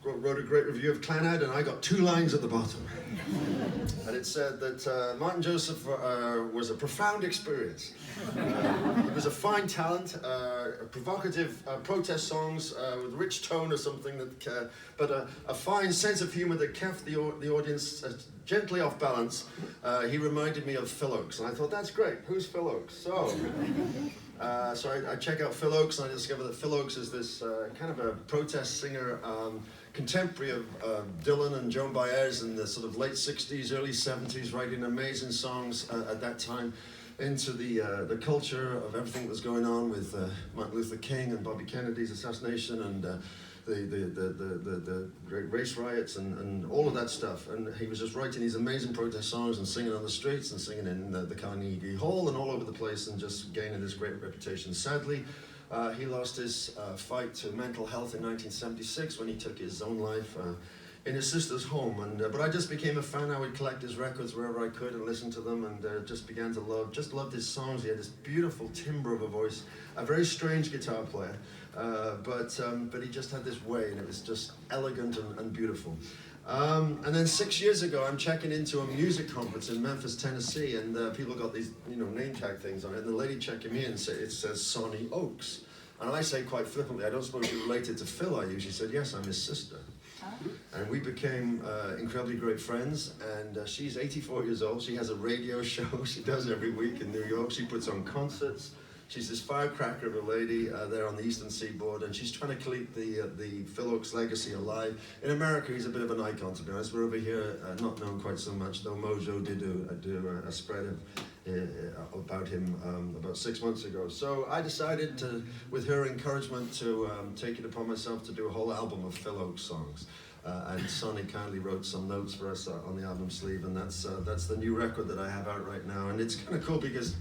wrote a great review of Clannad, and I got 2 lines at the bottom. And it said that Martyn Joseph was a profound experience. He was a fine talent, provocative protest songs with rich tone or something, but a fine sense of humor that kept the audience gently off balance. He reminded me of Phil Ochs, and I thought, that's great. Who's Phil Ochs? So I check out Phil Ochs, and I discover that Phil Ochs is this kind of a protest singer, contemporary of Dylan and Joan Baez in the sort of late 60s, early 70s, writing amazing songs at that time into the culture of everything that was going on with Martin Luther King and Bobby Kennedy's assassination and the great race riots and all of that stuff. And he was just writing these amazing protest songs and singing on the streets and singing in the Carnegie Hall and all over the place and just gaining this great reputation. Sadly, he lost his fight to mental health in 1976 when he took his own life in his sister's home. But I just became a fan. I would collect his records wherever I could and listen to them, and just began to loved his songs. He had this beautiful timbre of a voice, a very strange guitar player, but he just had this way, and it was just elegant and beautiful. And then 6 years ago, I'm checking into a music conference in Memphis, Tennessee, and people got these, name tag things on it, and the lady checking me in, it says Sonny Ochs. And I say quite flippantly, I don't suppose you're related to Phil, are you? She said, yes, I'm his sister. And we became incredibly great friends, and she's 84 years old. She has a radio show she does every week in New York. She puts on concerts. She's this firecracker of a lady there on the Eastern Seaboard, and she's trying to keep the Phil Ochs legacy alive. In America, he's a bit of an icon, to be honest. We're over here not known quite so much, though Mojo did do a spread about him about 6 months ago. So I decided to, with her encouragement, to take it upon myself to do a whole album of Phil Ochs songs. And Sonny kindly wrote some notes for us on the album sleeve, and that's the new record that I have out right now. And it's kind of cool because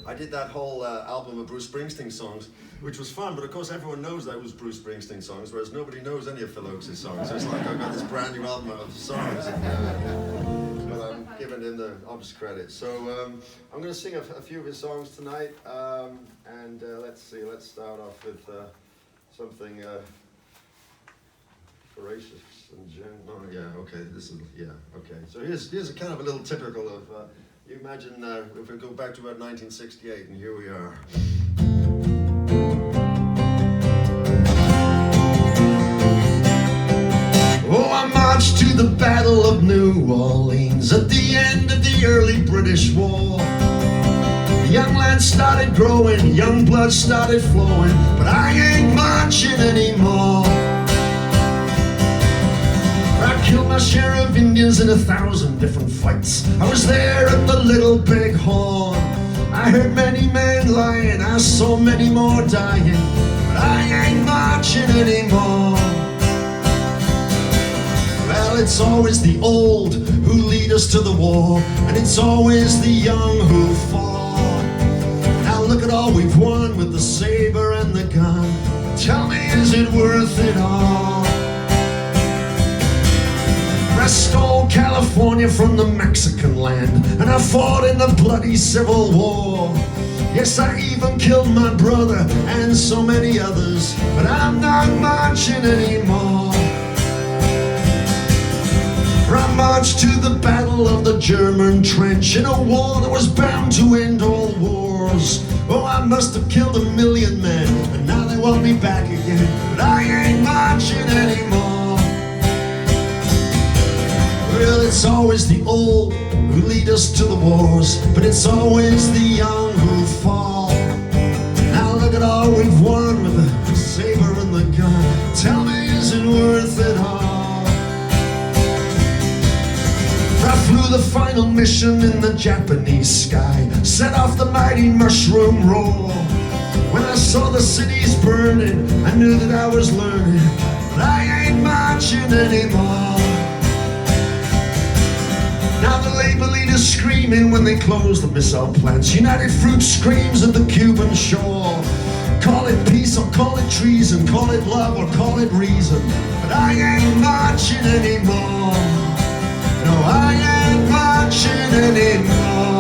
I did that whole album of Bruce Springsteen songs, which was fun, but of course everyone knows that was Bruce Springsteen songs, whereas nobody knows any of Phil Ochs' songs. So it's like I've got this brand new album of songs, but I'm giving him the obvious credit. So I'm going to sing a few of his songs tonight, and let's start off with something voracious and gentle. Oh, yeah, okay, okay. So here's a kind of a little typical of, you imagine if we go back to about 1968, and here we are. Oh, I marched to the Battle of New Orleans at the end of the early British War. The young land started growing, young blood started flowing, but I ain't marching anymore. I killed my share of Indians in 1,000 different fights. I was there at the Little Big Horn. I heard many men lying, I saw many more dying, but I ain't marching anymore. Well, it's always the old who lead us to the war, and it's always the young who fall. Now look at all we've won with the saber and the gun. Tell me, is it worth it all? I stole California from the Mexican land, and I fought in the bloody Civil War. Yes, I even killed my brother and so many others, but I'm not marching anymore. I marched to the Battle of the German Trench in a war that was bound to end all wars. Oh, I must have killed 1 million men, and now they want me back again, but I ain't marching anymore. Well, it's always the old who lead us to the wars, but it's always the young who fall. Now look at all we've won with the saber and the gun. Tell me, is it worth it all? I flew the final mission in the Japanese sky, set off the mighty mushroom roar. When I saw the cities burning, I knew that I was learning, but I ain't marching anymore. Now the labor leaders screaming when they close the missile plants. United Fruit screams at the Cuban shore. Call it peace or call it treason, call it love or call it reason, but I ain't marching anymore. No, I ain't marching anymore.